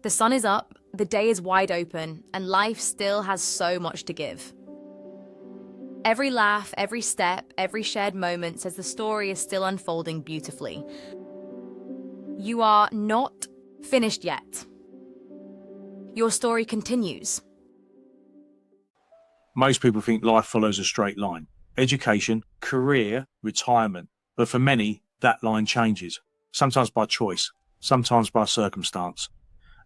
The sun is up, the day is wide open, and life still has so much to give. Every laugh, every step, every shared moment says the story is still unfolding beautifully. You are not finished yet. Your story continues. Most people think life follows a straight line. Education, career, retirement. But for many, that line changes. Sometimes by choice, sometimes by circumstance,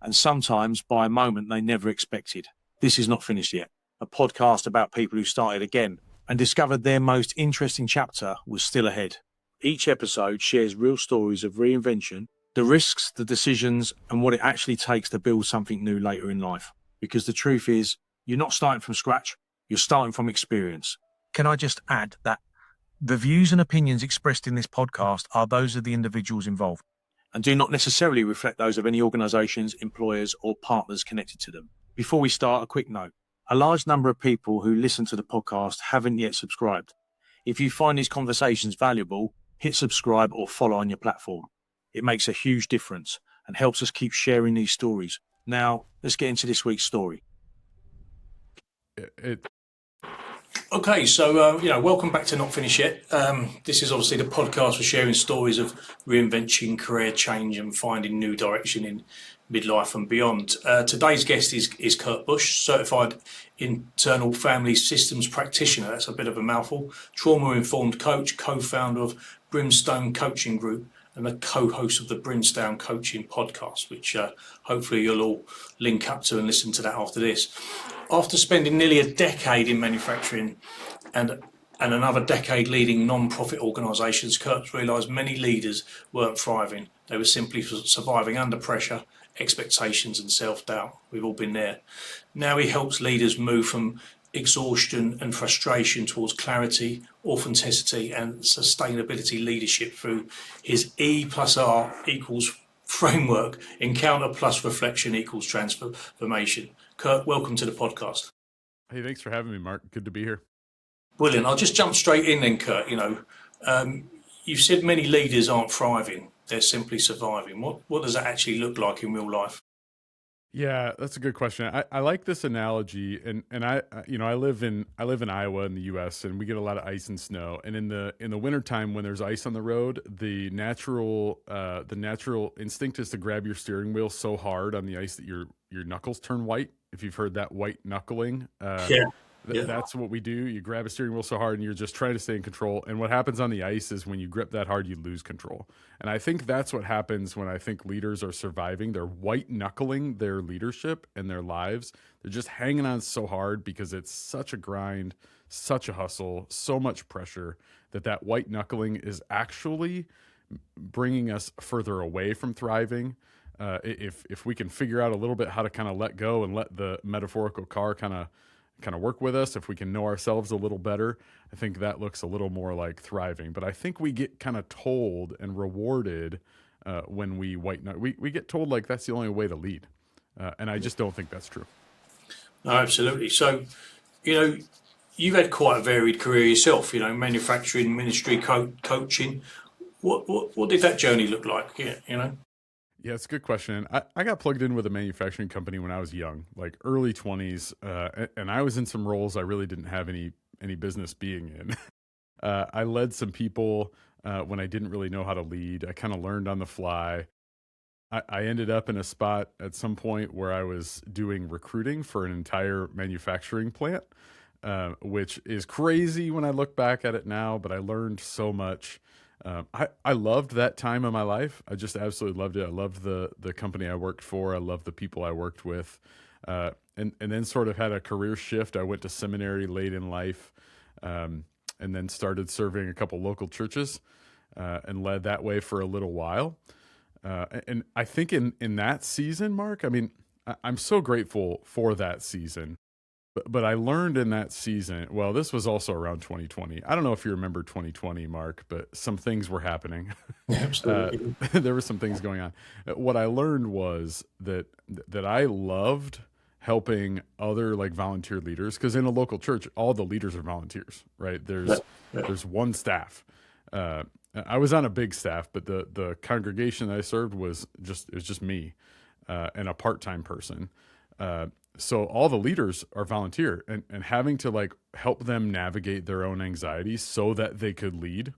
and sometimes by a moment they never expected. This is Not Finished Yet, a podcast about people who started again and discovered their most interesting chapter was still ahead. Each episode shares real stories of reinvention, the risks, the decisions, and what it actually takes to build something new later in life. Because the truth is, you're not starting from scratch, you're starting from experience. Can I just add that the views and opinions expressed in this podcast are those of the individuals involved and do not necessarily reflect those of any organisations, employers, or partners connected to them. Before we start, a quick note. A large number of people who listen to the podcast haven't yet subscribed. If you find these conversations valuable, hit subscribe or follow on your platform. It makes a huge difference and helps us keep sharing these stories. Now, let's get into this week's story. Okay, so, welcome back to Not Finished Yet. This is obviously the podcast for sharing stories of reinvention, career change and finding new direction in midlife and beyond. Today's guest is Kurt Bush, certified Internal Family Systems Practitioner. That's a bit of a mouthful. Trauma-informed coach, co-founder of Brimstone Coaching Group and the co-host of the Brimstone Coaching Podcast, which hopefully you'll all link up to and listen to that after this. After spending nearly a decade in manufacturing and another decade leading non-profit organisations, Kurt realised many leaders weren't thriving. They were simply surviving under pressure, expectations and self-doubt. We've all been there. Now he helps leaders move from exhaustion and frustration towards clarity, authenticity and sustainability leadership through his E+R equals framework, encounter plus reflection equals transformation. Kurt, welcome to the podcast. Hey, thanks for having me, Mark. Good to be here. Brilliant. I'll just jump straight in then, Kurt. You've said many leaders aren't thriving, they're simply surviving. What does that actually look like in real life? Yeah, that's a good question. I like this analogy, and I live in Iowa in the U.S. and we get a lot of ice and snow. And in the wintertime when there's ice on the road, the natural instinct is to grab your steering wheel so hard on the ice that your knuckles turn white. If you've heard that white knuckling, that's what we do. You grab a steering wheel so hard and you're just trying to stay in control. And what happens on the ice is when you grip that hard, you lose control. And I think that's what happens when I think leaders are surviving. They're white knuckling their leadership and their lives. They're just hanging on so hard because it's such a grind, such a hustle, so much pressure that white knuckling is actually bringing us further away from thriving. If we can figure out a little bit how to kind of let go and let the metaphorical car kind of work with us, if we can know ourselves a little better, I think that looks a little more like thriving. But I think we get kind of told and rewarded when we white knuckle. We get told like that's the only way to lead. And I just don't think that's true. No, absolutely. So, you've had quite a varied career yourself, manufacturing, ministry, coaching. What did that journey look like? Yeah, it's a good question. I got plugged in with a manufacturing company when I was young, like early 20s, and I was in some roles I really didn't have any business being in. I led some people when I didn't really know how to lead. I kind of learned on the fly. I ended up in a spot at some point where I was doing recruiting for an entire manufacturing plant, which is crazy when I look back at it now, but I learned so much. I loved that time of my life. I just absolutely loved it. I loved the company I worked for. I loved the people I worked with. And then sort of had a career shift. I went to seminary late in life, and then started serving a couple local churches, and led that way for a little while. And I think in that season, Mark, I mean, I'm so grateful for that season. But I learned in that season, well, this was also around 2020. I don't know if you remember 2020, Mark, but some things were happening. Absolutely. There were some things going on. What I learned was that I loved helping other like volunteer leaders, because in a local church, all the leaders are volunteers, right? There's one staff. I was on a big staff, but the congregation that I served was just me. and a part-time person. So all the leaders are volunteer, and having to like help them navigate their own anxiety so that they could lead.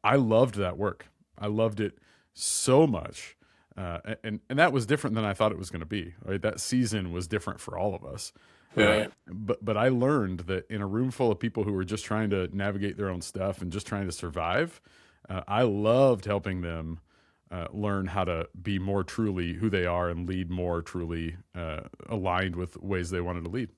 I loved that work. I loved it so much. And that was different than I thought it was going to be, right? That season was different for all of us. Yeah. But I learned that in a room full of people who were just trying to navigate their own stuff and just trying to survive, I loved helping them learn how to be more truly who they are and lead more truly aligned with ways they wanted to lead.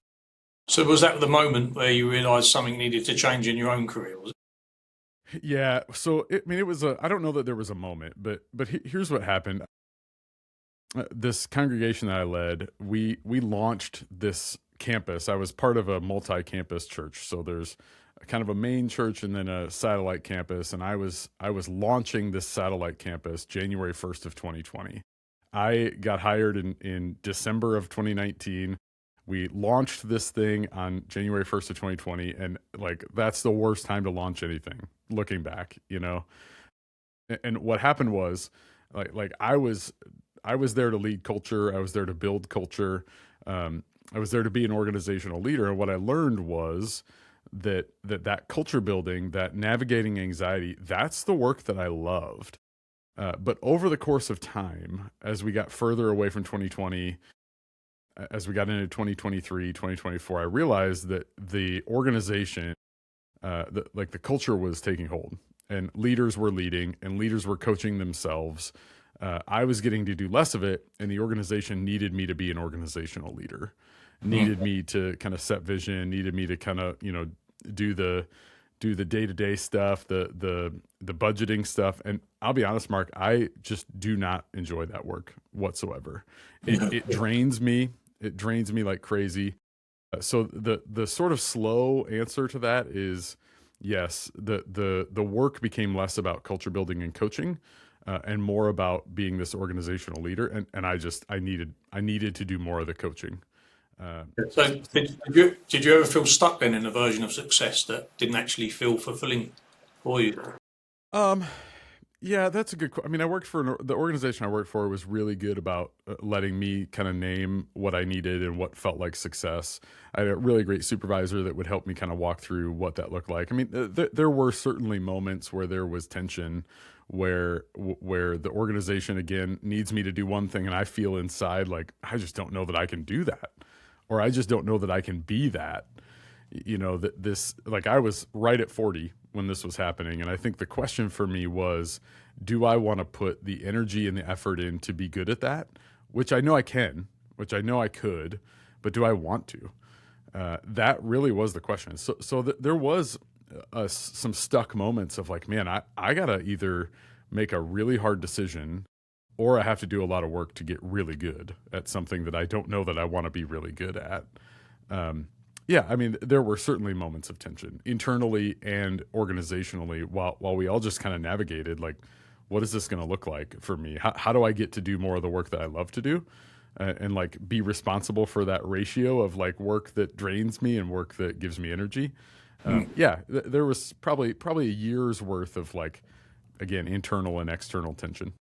So was that the moment where you realised something needed to change in your own career? Was it? Yeah. So, it was I don't know that there was a moment, but here's what happened. This congregation that I led, we launched this campus. I was part of a multi-campus church. So there's kind of a main church and then a satellite campus. And I was launching this satellite campus January 1st of 2020. I got hired in December of 2019. We launched this thing on January 1st of 2020. And like, that's the worst time to launch anything looking back, you know? And what happened was like I was there to lead culture. I was there to build culture. I was there to be an organizational leader. And what I learned was that culture building, that navigating anxiety, that's the work that I loved. But over the course of time, as we got further away from 2020, as we got into 2023, 2024, I realized that the organization, the culture was taking hold, and leaders were leading and leaders were coaching themselves. I was getting to do less of it, and the organization needed me to be an organizational leader, needed me to kind of set vision, needed me to kind of, do the day-to-day stuff, the budgeting stuff. And I'll be honest, Mark, I just do not enjoy that work whatsoever. It drains me. It drains me like crazy. So the sort of slow answer to that is yes, the work became less about culture building and coaching, and more about being this organizational leader. And I needed to do more of the coaching. So did you ever feel stuck then in a version of success that didn't actually feel fulfilling for you? Yeah, that's a good. I mean, I worked for the organization I worked for was really good about letting me kind of name what I needed and what felt like success. I had a really great supervisor that would help me kind of walk through what that looked like. I mean, there were certainly moments where there was tension, where the organization again needs me to do one thing, and I feel inside like I just don't know that I can do that, or I just don't know that I can be that. That this, like, I was right at 40 when this was happening. And I think the question for me was, do I want to put the energy and the effort in to be good at that? Which I know I can, which I know I could, but do I want to? That really was the question. So there was some stuck moments of like, man, I got to either make a really hard decision or I have to do a lot of work to get really good at something that I don't know that I want to be really good at. Yeah, I mean, there were certainly moments of tension internally and organizationally while we all just kind of navigated, like, what is this going to look like for me? How do I get to do more of the work that I love to do and like be responsible for that ratio of like work that drains me and work that gives me energy? Yeah, there was probably a year's worth of like, again, internal and external tension.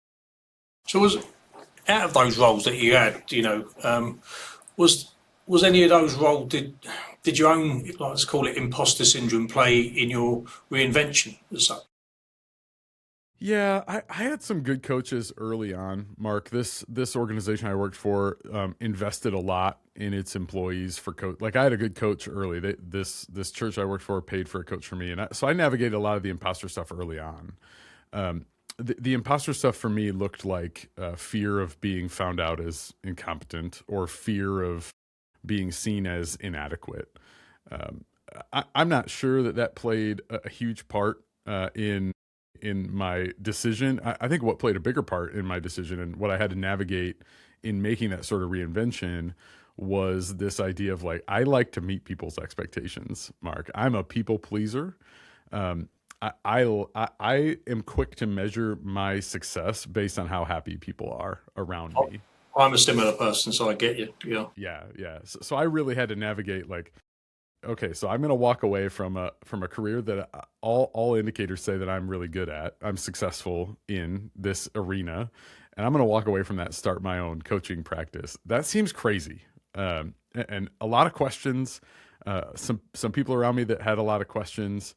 So was out of those roles that you had, was any of those roles, did your own, let's call it imposter syndrome, play in your reinvention as such? Yeah, I had some good coaches early on, Mark. This organization I worked for invested a lot in its employees for coach. Like, I had a good coach early. This church I worked for paid for a coach for me, and so I navigated a lot of the imposter stuff early on. The imposter stuff for me looked like fear of being found out as incompetent or fear of being seen as inadequate. I'm not sure that played a huge part in my decision. I think what played a bigger part in my decision and what I had to navigate in making that sort of reinvention was this idea of like, I like to meet people's expectations, Mark. I'm a people pleaser. I am quick to measure my success based on how happy people are around me. I'm a similar person, so I get you. Yeah. So I really had to navigate like, okay, so I'm going to walk away from a career that all indicators say that I'm really good at. I'm successful in this arena, and I'm going to walk away from that and start my own coaching practice. That seems crazy. And a lot of questions, some people around me that had a lot of questions.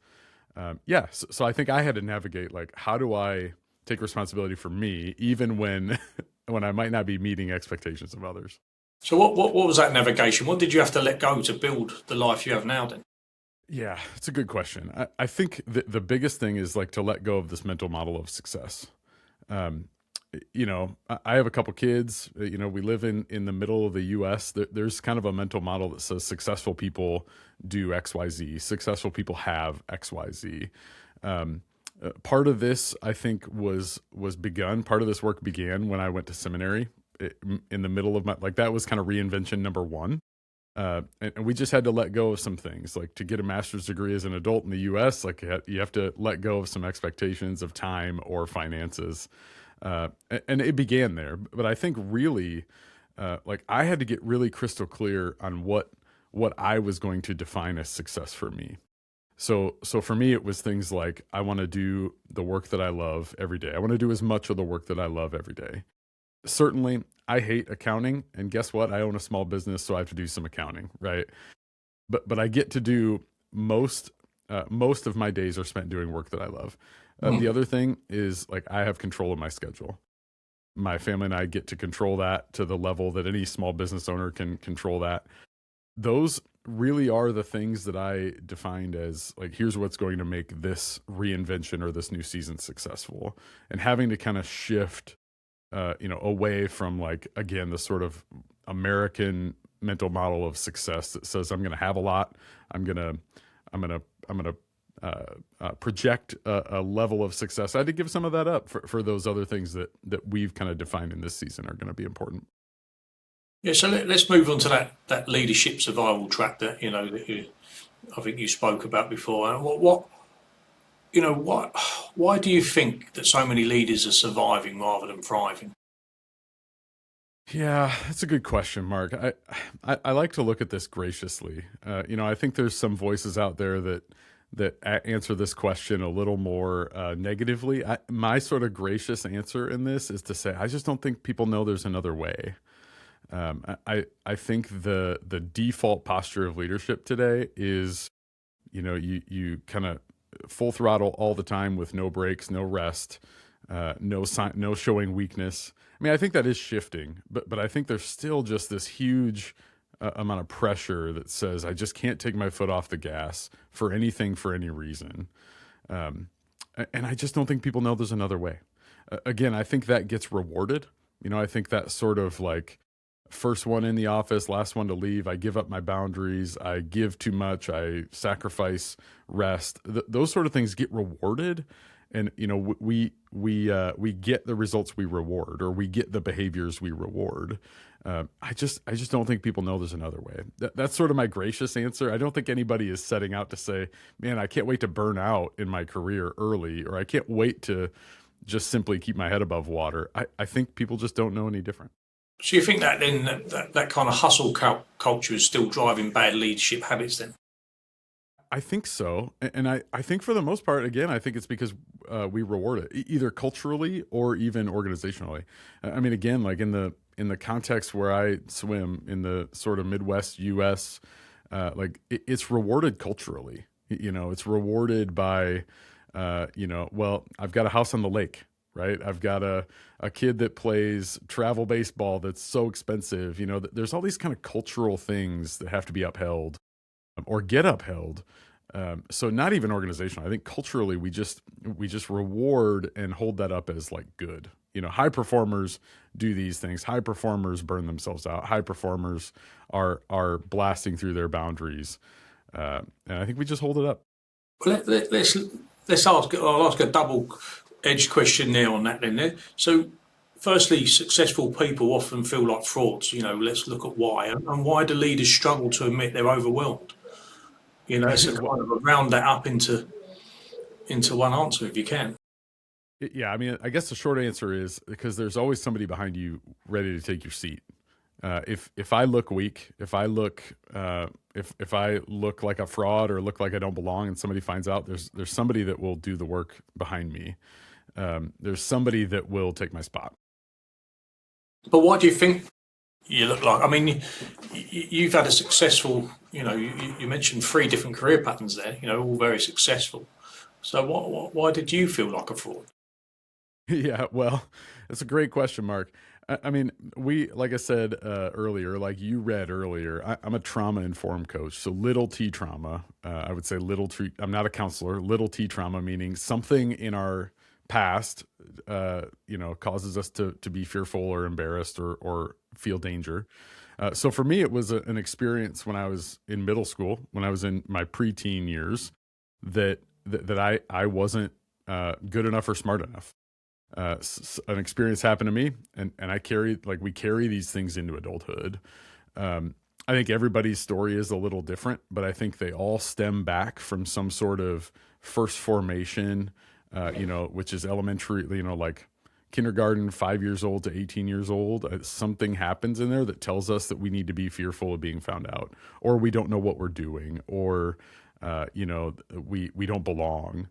So I think I had to navigate, like, how do I take responsibility for me, even when when I might not be meeting expectations of others. So what was that navigation? What did you have to let go to build the life you have now then? Yeah, it's a good question. I think the biggest thing is like to let go of this mental model of success. I have a couple kids. We live in the middle of the U.S. There's kind of a mental model that says successful people do X, Y, Z. Successful people have X, Y, Z. Part of this, I think, was begun. Part of this work began when I went to seminary in the middle of that was kind of reinvention number one. And we just had to let go of some things, like to get a master's degree as an adult in the U.S., like you have to let go of some expectations of time or finances. And it began there. But I think really, I had to get really crystal clear on what I was going to define as success for me. So for me, it was things like, I want to do the work that I love every day. I want to do as much of the work that I love every day. Certainly, I hate accounting, and guess what? I own a small business, so I have to do some accounting, right? But I get to do most of my days are spent doing work that I love. The other thing is, like, I have control of my schedule. My family and I get to control that to the level that any small business owner can control that. Those really are the things that I defined as, like, here's what's going to make this reinvention or this new season successful. And having to kind of shift away from, like, again, the sort of American mental model of success that says I'm going to have a lot. I'm going to project a level of success. I had to give some of that up for those other things that we've kind of defined in this season are going to be important. Yeah, so let's move on to that leadership survival track that I think you spoke about before. Why do you think that so many leaders are surviving rather than thriving? Yeah, that's a good question, Mark. I like to look at this graciously. I think there's some voices out there that answer this question a little more negatively. My sort of gracious answer in this is to say, I just don't think people know there's another way. I think the default posture of leadership today is, you kind of full throttle all the time with no breaks, no rest, no showing weakness. I mean, I think that is shifting, but I think there's still just this huge amount of pressure that says I just can't take my foot off the gas for anything, for any reason. And I just don't think people know there's another way. Again, I think that gets rewarded. I think that sort of like first one in the office, last one to leave. I give up my boundaries. I give too much. I sacrifice rest. Those sort of things get rewarded. And, we get the results we reward, or we get the behaviors we reward. I just don't think people know there's another way. That's sort of my gracious answer. I don't think anybody is setting out to say, man, I can't wait to burn out in my career early, or I can't wait to just simply keep my head above water. I think people just don't know any different. So you think that then that kind of hustle culture is still driving bad leadership habits then? I think so. And I think for the most part, again, I think it's because we reward it, either culturally or even organizationally. I mean, again, like in the context where I swim in the sort of Midwest US, it's rewarded culturally. It's rewarded by, well, I've got a house on the lake, right? I've got a kid that plays travel baseball that's so expensive. There's all these kind of cultural things that have to be upheld or get upheld. So not even organizational. I think culturally we just reward and hold that up as like good. High performers do these things. High performers burn themselves out. High performers are blasting through their boundaries. And I think we just hold it up. Well, I'll ask a double-edged question there on that then. So firstly, successful people often feel like frauds. Let's look at why. And why do leaders struggle to admit they're overwhelmed? So kind of round that up into one answer if you can. Yeah, I mean, I guess the short answer is because there's always somebody behind you ready to take your seat. If I look weak, if I look like a fraud or look like I don't belong, and somebody finds out, there's somebody that will do the work behind me. There's somebody that will take my spot. But what do you think you look like? I mean, you've had a successful, you mentioned 3 different career patterns there, all very successful. So why did you feel like a fraud? Yeah, well, it's a great question, Mark. I mean, like I said earlier, like you read earlier, I'm a trauma-informed coach. So little T trauma, I would say little T, I'm not a counselor, little T trauma, meaning something in our past, causes us to be fearful or embarrassed or feel danger. So for me, it was an experience when I was in middle school, when I was in my preteen years, that I wasn't good enough or smart enough. An experience happened to me, and we carry these things into adulthood. I think everybody's story is a little different, but I think they all stem back from some sort of first formation, which is elementary, like kindergarten, 5 years old to 18 years old. Something happens in there that tells us that we need to be fearful of being found out, or we don't know what we're doing, or we don't belong.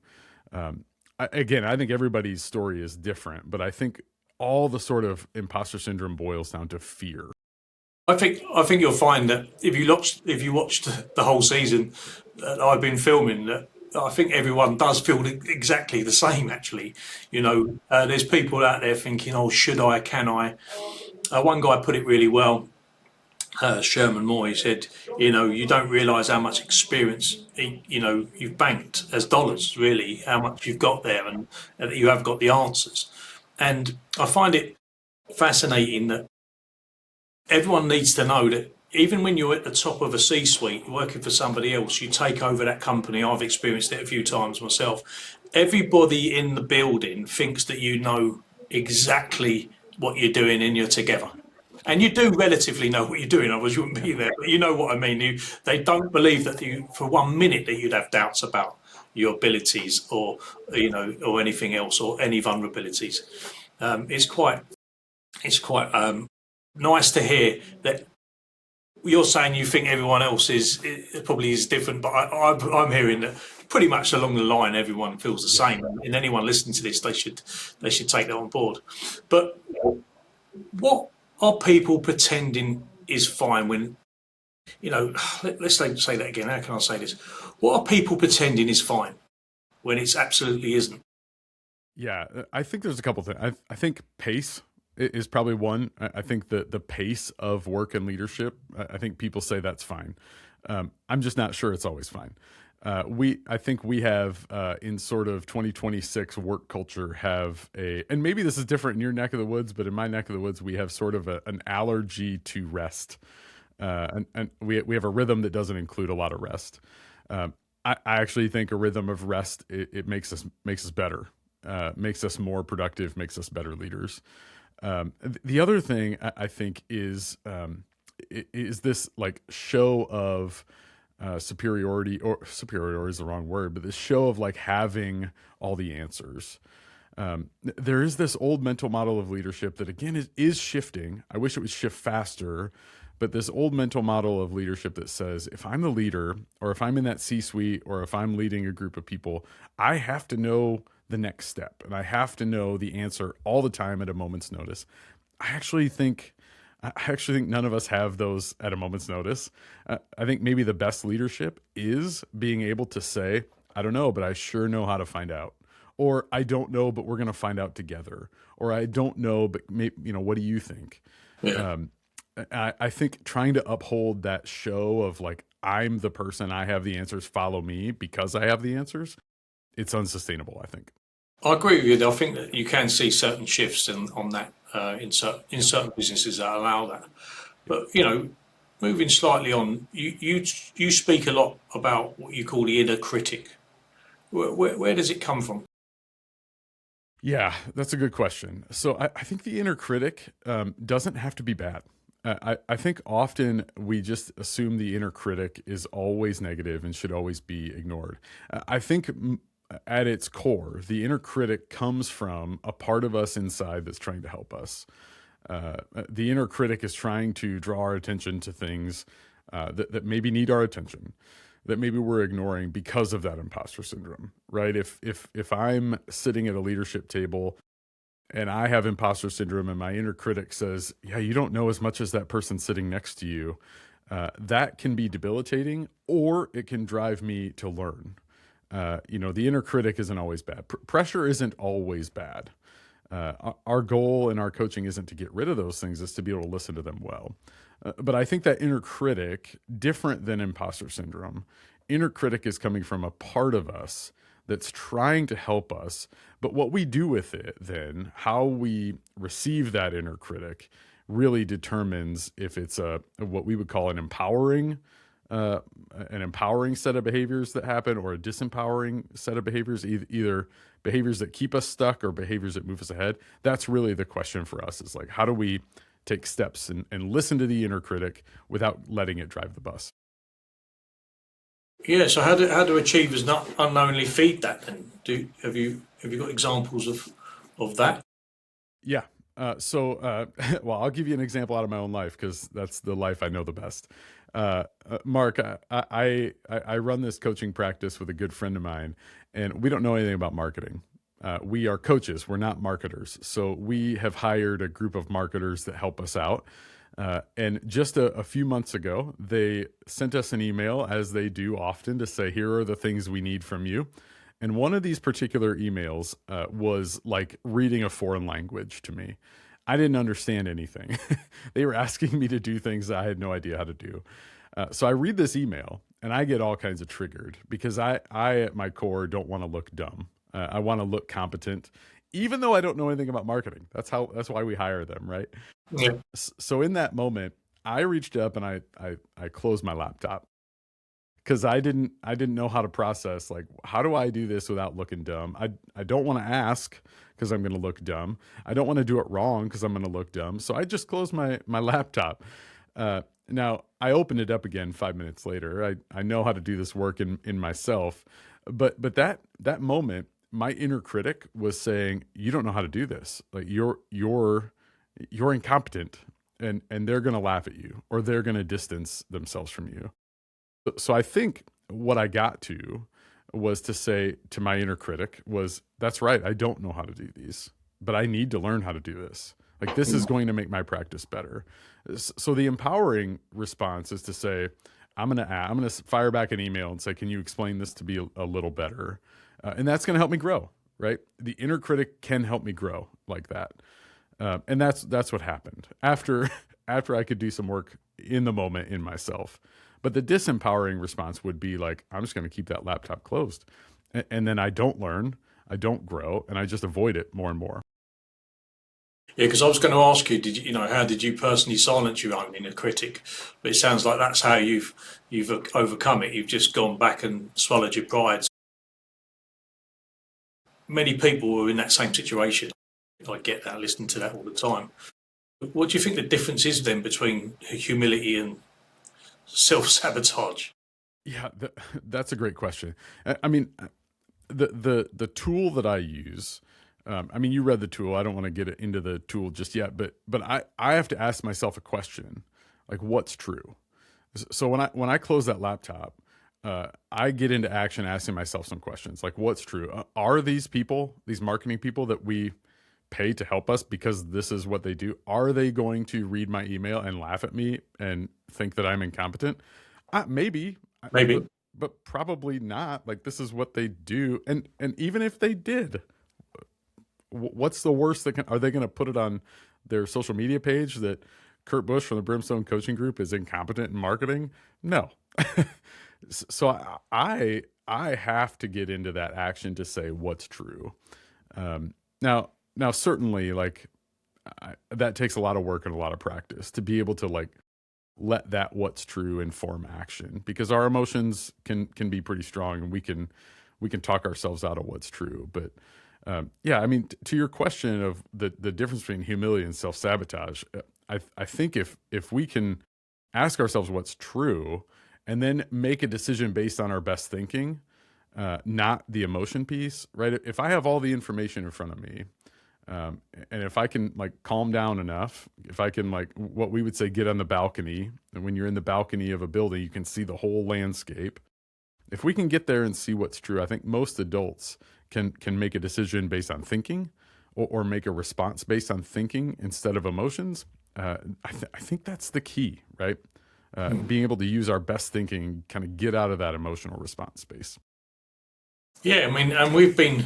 Again, I think everybody's story is different, but I think all the sort of imposter syndrome boils down to fear. I think you'll find that if you watched the whole season that I've been filming, that I think everyone does feel exactly the same. Actually, there's people out there thinking, "Oh, should I? Can I?" One guy put it really well. Sherman Moore, he said, you don't realise how much experience, you've banked as dollars, really, how much you've got there, and that you have got the answers. And I find it fascinating that everyone needs to know that even when you're at the top of a C-suite, working for somebody else, you take over that company. I've experienced it a few times myself. Everybody in the building thinks that you know exactly what you're doing and you're together. And you do relatively know what you're doing, otherwise you wouldn't be there. But you know what I mean. They don't believe that for 1 minute that you'd have doubts about your abilities or anything else or any vulnerabilities. It's quite nice to hear that you're saying you think everyone else probably is different, but I'm hearing that pretty much along the line everyone feels the same. And anyone listening to this, they should take that on board. But what are people pretending is fine when, let's say that again. How can I say this? What are people pretending is fine when it's absolutely isn't? Yeah, I think there's a couple things. I think pace is probably one. I think the pace of work and leadership, I think people say that's fine. I'm just not sure it's always fine. I think we have in sort of 2026 work culture and maybe this is different in your neck of the woods, but in my neck of the woods, we have sort of an allergy to rest. And we have a rhythm that doesn't include a lot of rest. I actually think a rhythm of rest, it makes us better, makes us more productive, makes us better leaders. The other thing I think is this like show of superiority, or superiority is the wrong word, but this show of like having all the answers. There is this old mental model of leadership that again is shifting. I wish it would shift faster, but this old mental model of leadership that says, if I'm the leader, or if I'm in that C-suite, or if I'm leading a group of people, I have to know the next step, and I have to know the answer all the time at a moment's notice. I actually think none of us have those at a moment's notice. I think maybe the best leadership is being able to say, I don't know, but I sure know how to find out. Or I don't know, but we're going to find out together. Or I don't know, but maybe, what do you think? Yeah. I think trying to uphold that show of like, I'm the person, I have the answers, follow me because I have the answers, it's unsustainable, I think. I agree with you. I think that you can see certain shifts on that in certain businesses that allow that. But moving slightly on, you speak a lot about what you call the inner critic. Where does it come from? Yeah, that's a good question. So I think the inner critic doesn't have to be bad. I think often we just assume the inner critic is always negative and should always be ignored. I think at its core, the inner critic comes from a part of us inside that's trying to help us. The inner critic is trying to draw our attention to things that maybe need our attention, that maybe we're ignoring because of that imposter syndrome, right? If I'm sitting at a leadership table and I have imposter syndrome, and my inner critic says, yeah, you don't know as much as that person sitting next to you, that can be debilitating, or it can drive me to learn. The inner critic isn't always bad. Pressure isn't always bad. Our goal in our coaching isn't to get rid of those things, it's to be able to listen to them well. But I think that inner critic, different than imposter syndrome, inner critic is coming from a part of us that's trying to help us. But what we do with it then, how we receive that inner critic, really determines if it's what we would call an empowering set of behaviors that happen, or a disempowering set of behaviors, either behaviors that keep us stuck or behaviors that move us ahead. That's really the question for us, is like, how do we take steps and listen to the inner critic without letting it drive the bus? Yeah. So how do achievers not unknowingly feed that then? Have you got examples of that? Yeah. Well, I'll give you an example out of my own life, because that's the life I know the best. Mark, I run this coaching practice with a good friend of mine, and we don't know anything about marketing. We are coaches. We're not marketers. So we have hired a group of marketers that help us out. And just a few months ago, they sent us an email, as they do often, to say, here are the things we need from you. And one of these particular emails was like reading a foreign language to me. I didn't understand anything. They were asking me to do things that I had no idea how to do. So I read this email, and I get all kinds of triggered, because I at my core don't want to look dumb. I want to look competent, even though I don't know anything about marketing. That's why we hire them, right? Yeah. So in that moment, I reached up and I closed my laptop, because I didn't know how to process, like, how do I do this without looking dumb? I don't want to ask, because I'm going to look dumb. I don't want to do it wrong, because I'm going to look dumb. So I just closed my laptop. Now I opened it up again 5 minutes later. I know how to do this work in myself, but that moment, my inner critic was saying, you don't know how to do this. Like, you're incompetent, and they're going to laugh at you, or they're going to distance themselves from you. So I think what I got to was to say to my inner critic was, that's right, I don't know how to do these, but I need to learn how to do this. Like, this is going to make my practice better. So the empowering response is to say, I'm going to fire back an email and say, can you explain this to be a little better? And that's going to help me grow, right? The inner critic can help me grow like that. And that's what happened after I could do some work in the moment in myself. But the disempowering response would be like, I'm just going to keep that laptop closed. And then I don't learn, I don't grow, and I just avoid it more and more. Yeah, because I was going to ask you, how did you personally silence your own inner critic? But it sounds like that's how you've overcome it. You've just gone back and swallowed your pride. Many people were in that same situation. I get that, listening to that all the time. What do you think the difference is then between humility and self-sabotage? Yeah, that's a great question. I mean, the tool that I use, you read the tool. I don't want to get into the tool just yet, but I have to ask myself a question, like, what's true? So when I close that laptop, I get into action asking myself some questions, like, what's true? Are these people, these marketing people that we pay to help us because this is what they do, are they going to read my email and laugh at me and think that I'm incompetent? Maybe, but probably not. Like, this is what they do. And even if they did, what's the worst are they going to put it on their social media page that Kurt Busch from the Brimstone Coaching Group is incompetent in marketing? No. So I have to get into that action to say what's true. Now certainly, like, that takes a lot of work and a lot of practice to be able to, like, let that what's true inform action, because our emotions can be pretty strong, and we can talk ourselves out of what's true. But to your question of the difference between humility and self-sabotage, I think if we can ask ourselves what's true and then make a decision based on our best thinking, not the emotion piece, right? If I have all the information in front of me, and if I can, like, calm down enough, if I can, like, what we would say, get on the balcony, and when you're in the balcony of a building, you can see the whole landscape. If we can get there and see what's true, I think most adults can make a decision based on thinking or make a response based on thinking instead of emotions, I think that's the key, right? Being able to use our best thinking and kind of get out of that emotional response space. Yeah, I mean, and we've been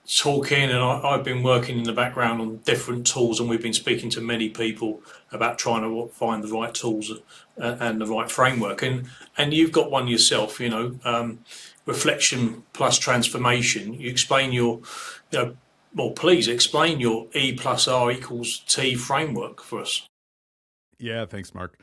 talking, and I've been working in the background on different tools, and we've been speaking to many people about trying to find the right tools and the right framework. And you've got one yourself, reflection plus transformation. You explain please explain your E+R=T framework for us. Yeah, thanks, Mark.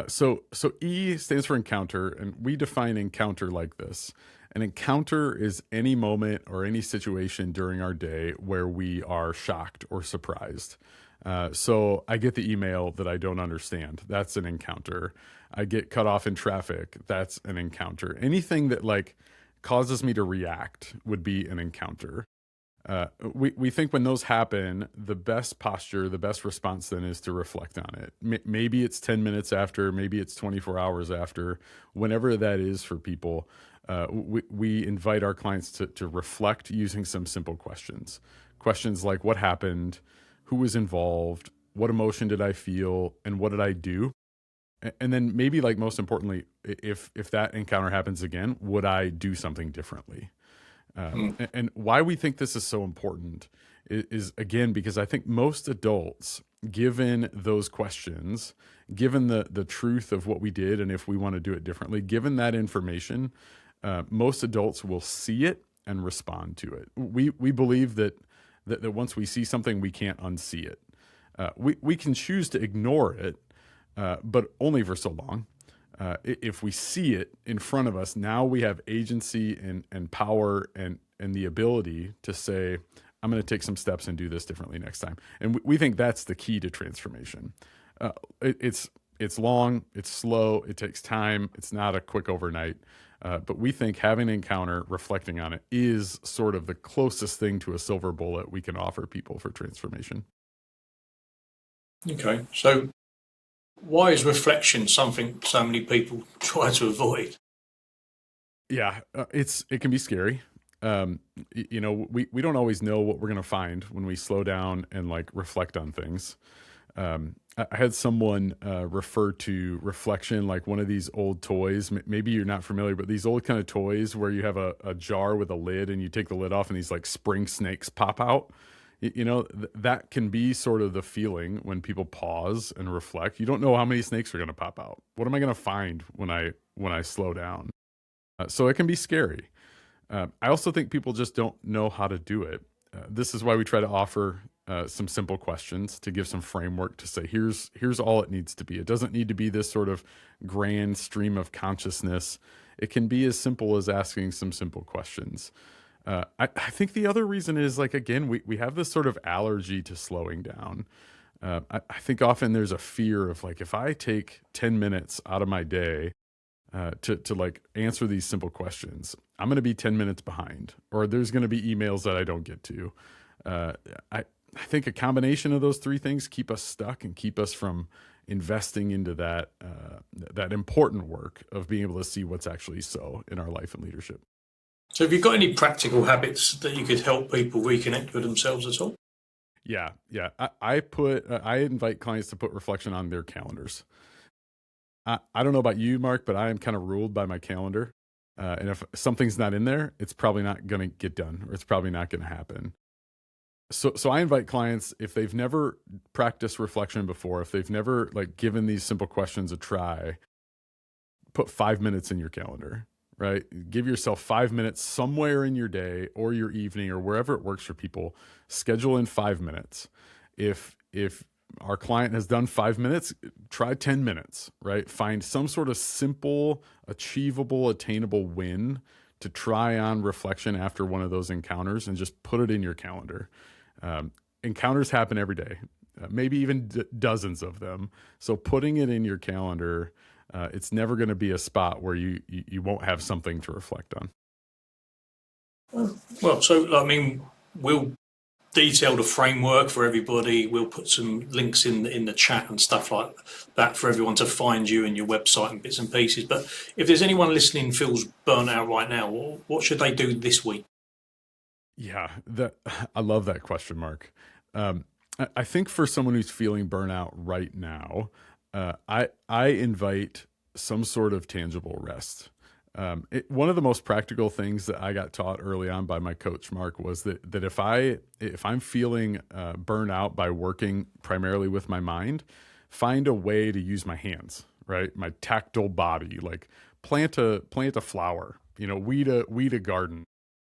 So E stands for encounter, and we define encounter like this. An encounter is any moment or any situation during our day where we are shocked or surprised. So I get the email that I don't understand. That's an encounter. I get cut off in traffic. That's an encounter. Anything that like causes me to react would be an encounter. We think when those happen, the best posture, the best response then is to reflect on it. Maybe it's 10 minutes after, maybe it's 24 hours after, whenever that is for people. We invite our clients to reflect using some simple questions. Questions like what happened, who was involved, what emotion did I feel, and what did I do? And then maybe like most importantly, if that encounter happens again, would I do something differently? And why we think this is so important is again, because I think most adults, given those questions, given the truth of what we did and if we want to do it differently, given that information, most adults will see it and respond to it. We believe that once we see something, we can't unsee it. We can choose to ignore it, but only for so long. If we see it in front of us, now we have agency and power and the ability to say, I'm going to take some steps and do this differently next time. And we think that's the key to transformation. It's long, it's slow, it takes time. It's not a quick overnight. But we think having an encounter, reflecting on it, is sort of the closest thing to a silver bullet we can offer people for transformation. Okay, so why is reflection something so many people try to avoid? Yeah, it can be scary. We don't always know what we're going to find when we slow down and like reflect on things. I had someone refer to reflection like one of these old toys. Maybe you're not familiar, but these old kind of toys where you have a jar with a lid and you take the lid off and these like spring snakes pop out. That can be sort of the feeling when people pause and reflect. You don't know how many snakes are going to pop out. What am I going to find when I slow down? So it can be scary. I also think people just don't know how to do it. This is why we try to offer some simple questions to give some framework to say, here's all it needs to be. It doesn't need to be this sort of grand stream of consciousness. It can be as simple as asking some simple questions. I think the other reason is like, again, we have this sort of allergy to slowing down. I think often there's a fear of like, if I take 10 minutes out of my day to like answer these simple questions, I'm going to be 10 minutes behind, or there's going to be emails that I don't get to. I think a combination of those three things keep us stuck and keep us from investing into that important work of being able to see what's actually so in our life and leadership. So have you got any practical habits that you could help people reconnect with themselves at all? Yeah. I invite clients to put reflection on their calendars. I don't know about you, Mark, but I am kind of ruled by my calendar. And if something's not in there, it's probably not going to get done, or it's probably not going to happen. So I invite clients, if they've never practiced reflection before, if they've never like given these simple questions a try, put 5 minutes in your calendar, right? Give yourself 5 minutes somewhere in your day or your evening or wherever it works for people. Schedule in 5 minutes. If our client has done 5 minutes, try 10 minutes, right? Find some sort of simple, achievable, attainable win to try on reflection after one of those encounters and just put it in your calendar. Encounters happen every day, maybe even dozens of them. So putting it in your calendar, it's never going to be a spot where you won't have something to reflect on. Well, so I mean, we'll detail the framework for everybody. We'll put some links in the chat and stuff like that for everyone to find you and your website and bits and pieces. But if there's anyone listening feels burnt out right now, what should they do this week? Yeah, that I love that question, Mark. I think for someone who's feeling burnout right now, I invite some sort of tangible rest. One of the most practical things that I got taught early on by my coach, Mark, was that if I'm feeling burnout by working primarily with my mind, find a way to use my hands, right? My tactile body, like plant a flower, weed a garden,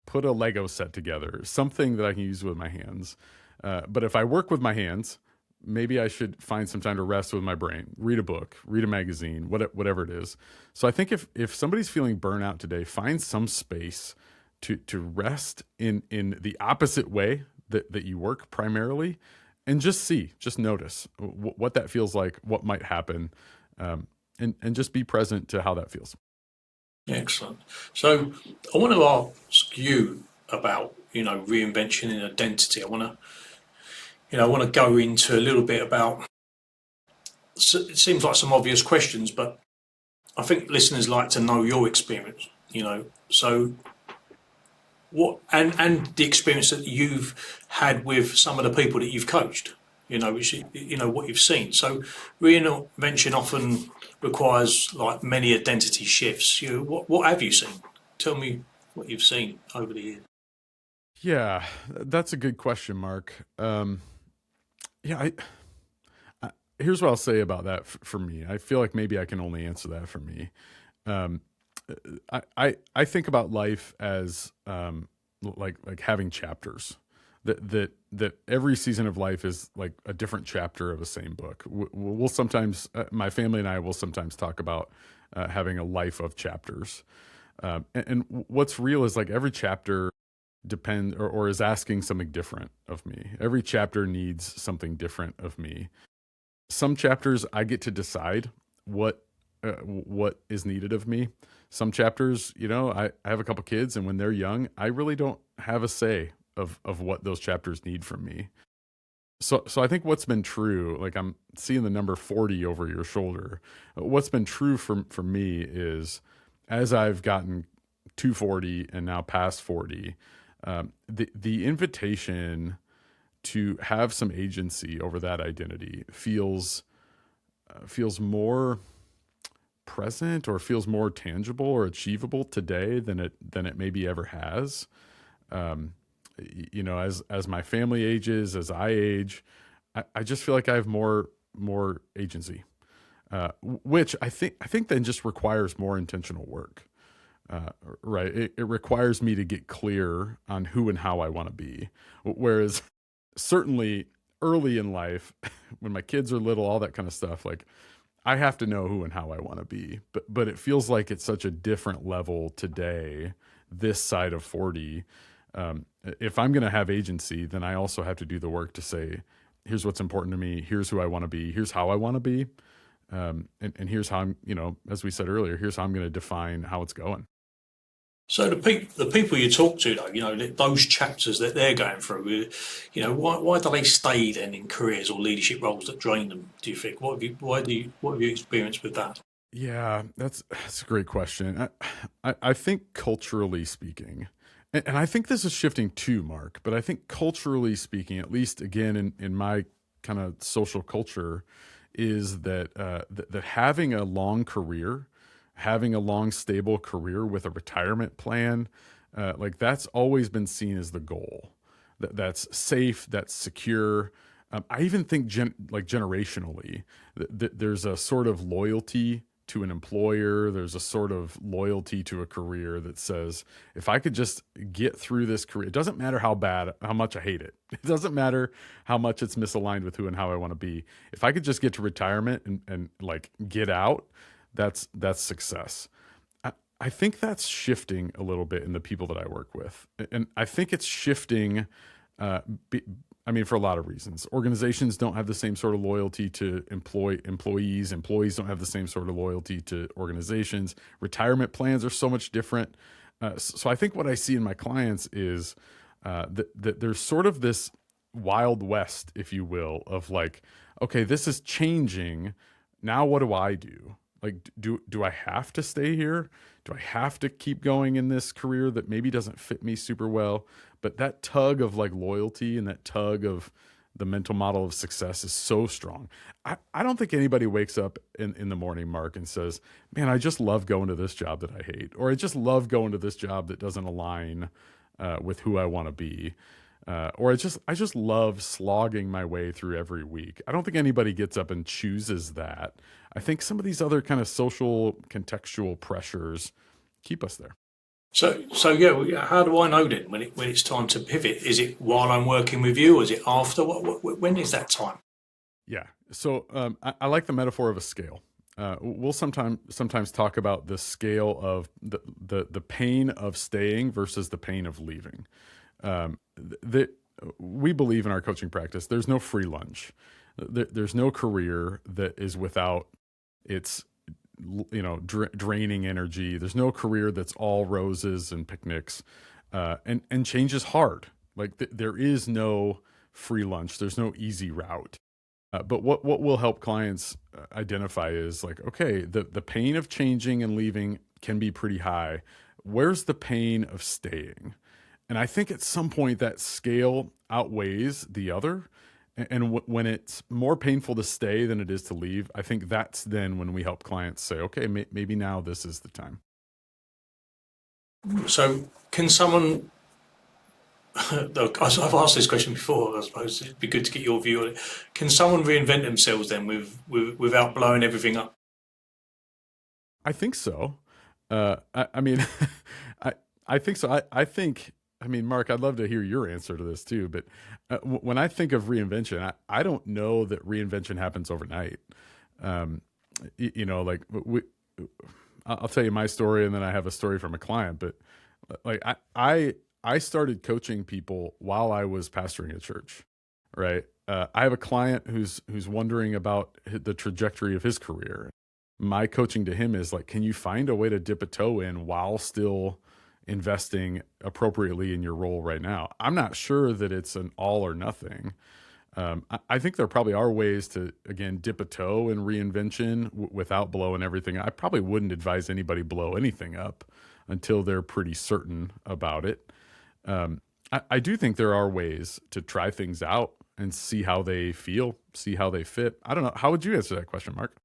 put a Lego set together, something that I can use with my hands. But if I work with my hands, maybe I should find some time to rest with my brain, read a book, read a magazine, whatever it is. So I think if somebody's feeling burnout today, find some space to rest in the opposite way that you work primarily, and just notice what that feels like, what might happen, and just be present to how that feels. Excellent. So I want to ask you about, reinvention in identity. I want to go into a little bit about, it seems like some obvious questions, but I think listeners like to know your experience, so what, and the experience that you've had with some of the people that you've coached, which, what you've seen. So reinvention often requires like many identity shifts. What have you seen? Tell me what you've seen over the years. Yeah, that's a good question, Mark. Yeah, here's what I'll say about that for me. I feel like maybe I can only answer that for me. Um, I think about life as like having chapters. That every season of life is like a different chapter of the same book. We'll sometimes, my family and I will sometimes talk about having a life of chapters. And what's real is like every chapter or is asking something different of me. Every chapter needs something different of me. Some chapters I get to decide what is needed of me. Some chapters, I have a couple kids, and when they're young, I really don't have a say of what those chapters need from me. So I think what's been true, like I'm seeing the number 40 over your shoulder. What's been true for me is as I've gotten to 40 and now past 40, the invitation to have some agency over that identity feels more present, or feels more tangible or achievable today than it maybe ever has. As my family ages, as I age, I just feel like I have more agency, which I think then just requires more intentional work. Right. It requires me to get clear on who and how I want to be. Whereas certainly early in life, when my kids are little, all that kind of stuff, like I have to know who and how I want to be. But it feels like it's such a different level today, this side of 40. If I'm going to have agency, then I also have to do the work to say, here's what's important to me. Here's who I want to be. Here's how I want to be. And here's how I'm, as we said earlier, here's how I'm going to define how it's going. So the people you talk to, though, those chapters that they're going through, why do they stay then in careers or leadership roles that drain them? Do you think? What have you experienced with that? Yeah, that's a great question. I think culturally speaking, and I think this is shifting too, Mark, but I think culturally speaking, at least again in my kind of social culture, is that that having a long career, having a long, stable career with a retirement plan, like that's always been seen as the goal. That's safe, that's secure. I even think generationally, there's a sort of loyalty to an employer. There's a sort of loyalty to a career that says, if I could just get through this career, it doesn't matter how much I hate it. It doesn't matter how much it's misaligned with who and how I want to be. If I could just get to retirement and like get out, that's success. I think that's shifting a little bit in the people that I work with. And I think it's shifting, for a lot of reasons. Organizations don't have the same sort of loyalty to employees. Employees don't have the same sort of loyalty to organizations. Retirement plans are so much different. So I think what I see in my clients is that there's sort of this Wild West, if you will, of like, okay, this is changing. Now what do I do? Like, do I have to stay here? Do I have to keep going in this career that maybe doesn't fit me super well? But that tug of like loyalty and that tug of the mental model of success is so strong. I don't think anybody wakes up in the morning, Mark, and says, man, I just love going to this job that I hate, or I just love going to this job that doesn't align with who I want to be. Or I just love slogging my way through every week. I don't think anybody gets up and chooses that. I think some of these other kind of social contextual pressures keep us there. So yeah, how do I know then when it's time to pivot? Is it while I'm working with you, or is it after? When is that time? Yeah. So I like the metaphor of a scale. We'll sometimes talk about the scale of the pain of staying versus the pain of leaving. We believe in our coaching practice, there's no free lunch. There's no career that is without its, draining energy. There's no career that's all roses and picnics, and change is hard. Like there is no free lunch. There's no easy route. But what will help clients identify is like, okay, the pain of changing and leaving can be pretty high. Where's the pain of staying? And I think at some point that scale outweighs the other. And when it's more painful to stay than it is to leave, I think that's then when we help clients say, okay, maybe now this is the time. So can someone, look, I've asked this question before, I suppose it'd be good to get your view on it. Can someone reinvent themselves then without blowing everything up? I think so. I mean, I think so. I mean, Mark, I'd love to hear your answer to this too. But when I think of reinvention, I don't know that reinvention happens overnight. Like I'll tell you my story, and then I have a story from a client. But like I started coaching people while I was pastoring a church, right? I have a client who's wondering about the trajectory of his career. My coaching to him is like, can you find a way to dip a toe in while still investing appropriately in your role right now? I'm not sure that it's an all or nothing. I think there probably are ways to, again, dip a toe in reinvention without blowing everything. I probably wouldn't advise anybody blow anything up until they're pretty certain about it. I do think there are ways to try things out and see how they feel, see how they fit. I don't know. How would you answer that question, Mark?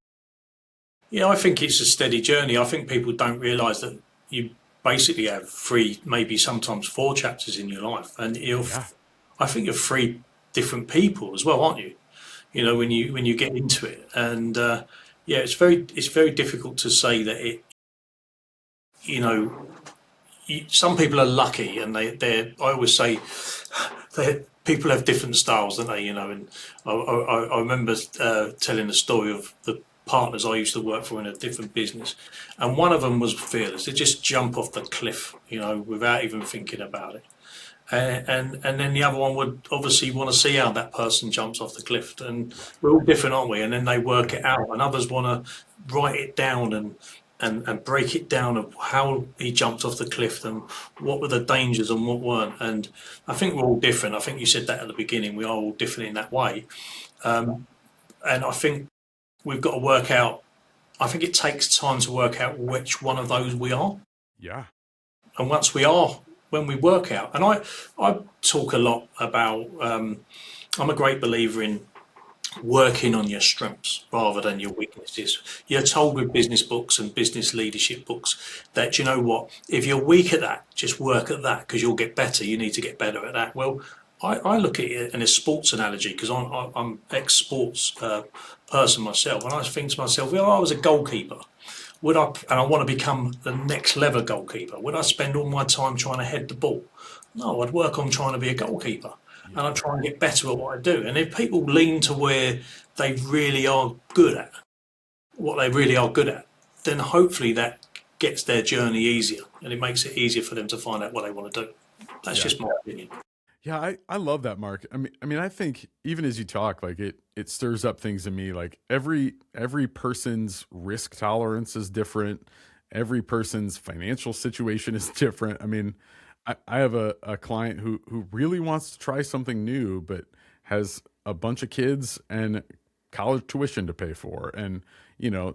Yeah, I think it's a steady journey. I think people don't realize that you basically have 3, maybe sometimes 4 chapters in your life, and I think you're 3 different people as well, aren't you? When you get into it, and it's very difficult to say that it. Some people are lucky, and I always say people have different styles, don't they? And I remember telling the story of the partners I used to work for in a different business, and one of them was fearless. They just jump off the cliff, without even thinking about it. And then the other one would obviously want to see how that person jumps off the cliff. And we're all different, aren't we? And then they work it out, and others want to write it down and break it down of how he jumped off the cliff and what were the dangers and what weren't. And I think we're all different. I think you said that at the beginning. We are all different in that way. And I think we've got to work out, I think it takes time to work out which one of those we are. Yeah. And once we are, when we work out, and I talk a lot about, I'm a great believer in working on your strengths rather than your weaknesses. You're told with business books and business leadership books that, you know what, if you're weak at that, just work at that because you'll get better. You need to get better at that. Well, I look at it in a sports analogy because I'm ex-sports person myself, and I think to myself, I was a goalkeeper. And I want to become the next level goalkeeper. Would I spend all my time trying to head the ball? No, I'd work on trying to be a goalkeeper, and I'd try and get better at what I do. And if people lean to where they really are good at, what they really are good at, then hopefully that gets their journey easier, and it makes it easier for them to find out what they want to do. That's just my opinion. Yeah, I love that, Mark. I mean, I think even as you talk, like it stirs up things in me. Like every person's risk tolerance is different. Every person's financial situation is different. I mean, I have a client who really wants to try something new, but has a bunch of kids and college tuition to pay for. And,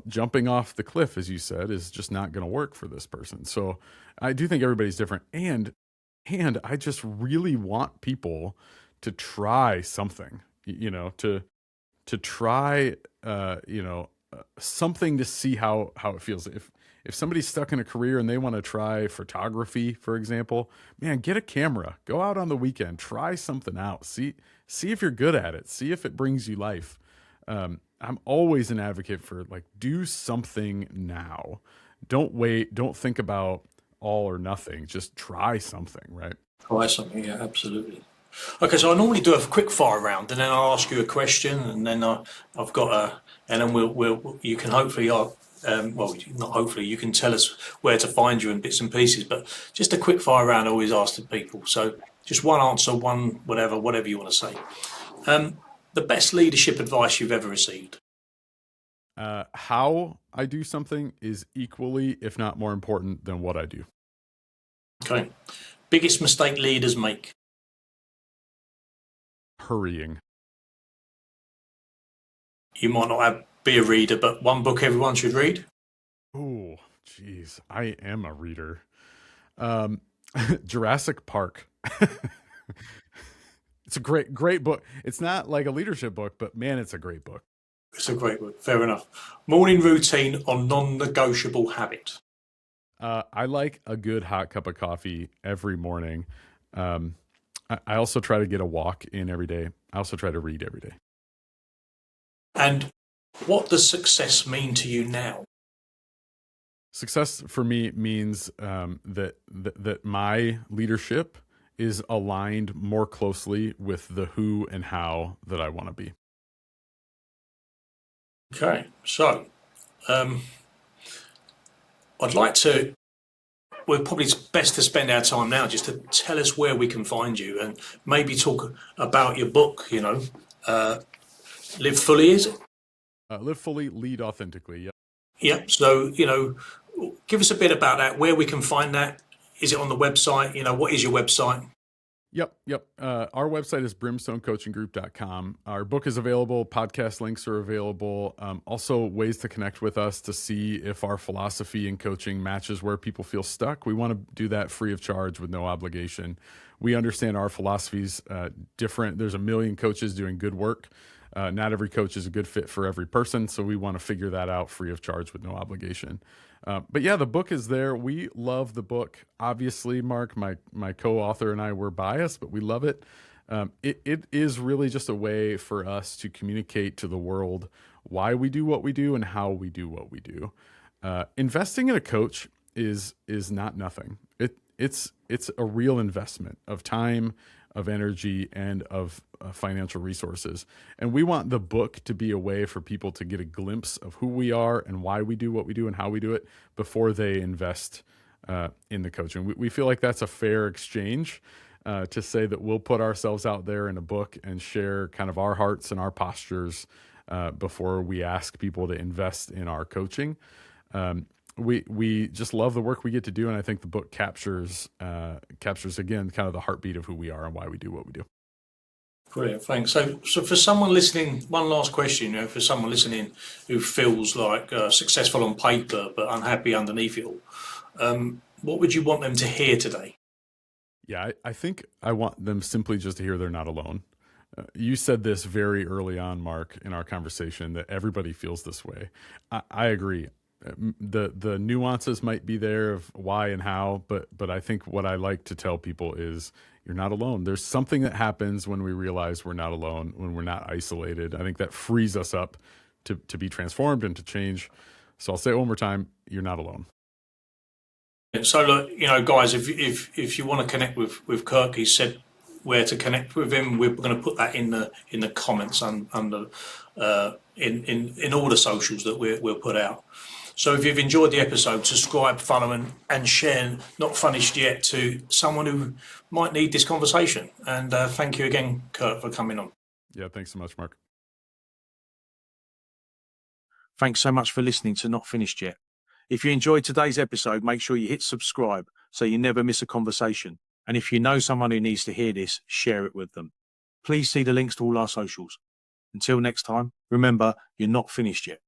jumping off the cliff, as you said, is just not going to work for this person. So I do think everybody's different. And I just really want people to try something, to try, something to see how it feels. If somebody's stuck in a career and they want to try photography, for example, man, get a camera, go out on the weekend, try something out, see if you're good at it, see if it brings you life. I'm always an advocate for do something now. Don't wait. Don't think about all or nothing. Just try something, right? Try something, yeah, absolutely. Okay, so I normally do a quick fire round, and then I'll ask you a question, and then I've got and then you can hopefully, not hopefully, you can tell us where to find you in bits and pieces. But just a quick fire round, I always ask the people. So just one answer, one whatever you want to say. The best leadership advice you've ever received? How I do something is equally, if not more important than what I do. Okay. Biggest mistake leaders make? Hurrying. You might not be a reader, but one book everyone should read? Oh, geez. I am a reader. Jurassic Park. It's a great book. It's not like a leadership book, but man, it's a great book. It's a great book. Fair enough. Morning routine on non-negotiable habit. I like a good hot cup of coffee every morning. I also try to get a walk in every day. I also try to read every day. And what does success mean to you now? Success for me means that my leadership is aligned more closely with the who and how that I want to be. Okay, so I'd like to, well, probably it's best to spend our time now just to tell us where we can find you and maybe talk about your book, Live Fully, is it? Live Fully, Lead Authentically, yeah. Yep, so, give us a bit about that, where we can find that. Is it on the website? What is your website? Yep. Our website is brimstonecoachinggroup.com. Our book is available. Podcast links are available. Also, ways to connect with us to see if our philosophy in coaching matches where people feel stuck. We want to do that free of charge with no obligation. We understand our philosophy's different. There's a million coaches doing good work. Not every coach is a good fit for every person, so we want to figure that out free of charge with no obligation. But yeah, the book is there. We love the book. Obviously, Mark, my co-author and I were biased, but we love it. It is really just a way for us to communicate to the world why we do what we do and how we do what we do. Investing in a coach is not nothing. It's a real investment of time, of energy, and of financial resources. And we want the book to be a way for people to get a glimpse of who we are and why we do what we do and how we do it before they invest in the coaching. We feel like that's a fair exchange to say that we'll put ourselves out there in a book and share kind of our hearts and our postures before we ask people to invest in our coaching. We just love the work we get to do, and I think the book captures again kind of the heartbeat of who we are and why we do what we do. Brilliant, thanks. So for someone listening, one last question, for someone listening who feels like successful on paper but unhappy underneath it all, what would you want them to hear today? Yeah, I think I want them simply just to hear they're not alone. You said this very early on, Mark, in our conversation, that everybody feels this way. I agree. The nuances might be there of why and how, but I think what I like to tell people is you're not alone. There's something that happens when we realize we're not alone, when we're not isolated. I think that frees us up to be transformed and to change. So I'll say it one more time, you're not alone. So look, guys, if you want to connect with Kirk, he said where to connect with him. We're going to put that in the comments under in all the socials that we'll put out. So if you've enjoyed the episode, subscribe, follow, and share Not Finished Yet to someone who might need this conversation. And thank you again, Kurt, for coming on. Yeah, thanks so much, Mark. Thanks so much for listening to Not Finished Yet. If you enjoyed today's episode, make sure you hit subscribe so you never miss a conversation. And if you know someone who needs to hear this, share it with them. Please see the links to all our socials. Until next time, remember, you're not finished yet.